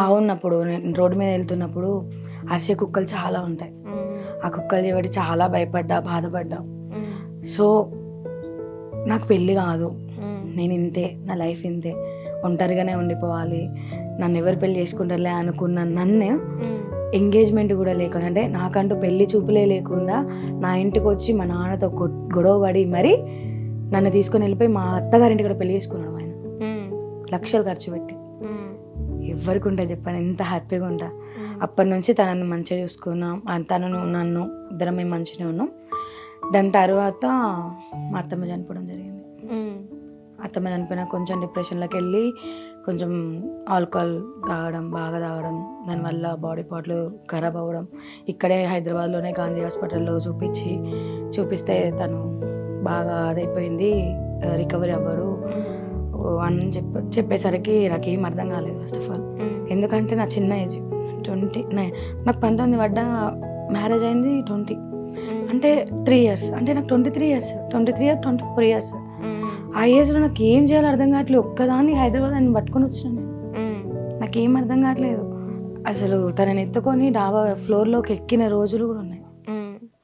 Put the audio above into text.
బాగున్నప్పుడు నేను రోడ్డు మీద వెళ్తున్నప్పుడు అరిసే కుక్కలు చాలా ఉంటాయి. ఆ కుక్కలు చేయబట్టి చాలా భయపడ్డా, బాధపడ్డా. సో నాకు పెళ్ళి కాదు, నేను ఇంతే, నా లైఫ్ ఇంతే, ఒంటరిగానే ఉండిపోవాలి, నన్ను ఎవరు పెళ్ళి చేసుకుంటారులే అనుకున్న నన్ను ఎంగేజ్మెంట్ కూడా లేకుండా, అంటే నాకంటూ పెళ్లి చూపులే లేకుండా నా ఇంటికి వచ్చి మా నాన్నతో గొడవ పడి మరి నన్ను తీసుకొని వెళ్ళిపోయి మా అత్తగారింటి కూడా పెళ్లి చేసుకున్నాడు ఆయన. లక్షలు ఖర్చు పెట్టి. ఎవరికి ఉంటుంది చెప్పాను, ఎంత హ్యాపీగా ఉంటా. అప్పటి నుంచి తనని మంచిగా చూసుకున్నాం, తనను నన్ను ఇద్దరం మేము మంచిగా ఉన్నాం. దాని తర్వాత మా అత్తమ్మ చనిపోవడం జరిగింది. అత్తమ్మ చనిపోయిన కొంచెం డిప్రెషన్లోకి వెళ్ళి కొంచెం ఆల్కహాల్ తాగడం, బాగా తాగడం, దానివల్ల బాడీ పార్ట్లు ఖరాబ్ అవ్వడం. ఇక్కడే హైదరాబాద్లోనే గాంధీ హాస్పిటల్లో చూపిస్తే తను బాగా అదైపోయింది, రికవరీ అవ్వరు అని చెప్పేసరికి నాకేం అర్థం కాలేదు ఫస్ట్ ఆఫ్ ఆల్. ఎందుకంటే నా చిన్న ఏజ్ 29, నాకు 19 పడ్డా, మ్యారేజ్ అయింది 20, అంటే 3 years, అంటే నాకు 23 years, 24 years. ఆ ఏజ్లో నాకు ఏం చేయాలో అర్థం కావట్లేదు. ఒక్కదాన్ని హైదరాబాద్ అని పట్టుకొని వచ్చినాను నేను, నాకేం అర్థం కావట్లేదు అసలు. తనని ఎత్తుకొని డాబా ఫ్లోర్లోకి ఎక్కిన రోజులు కూడా ఉన్నాయి.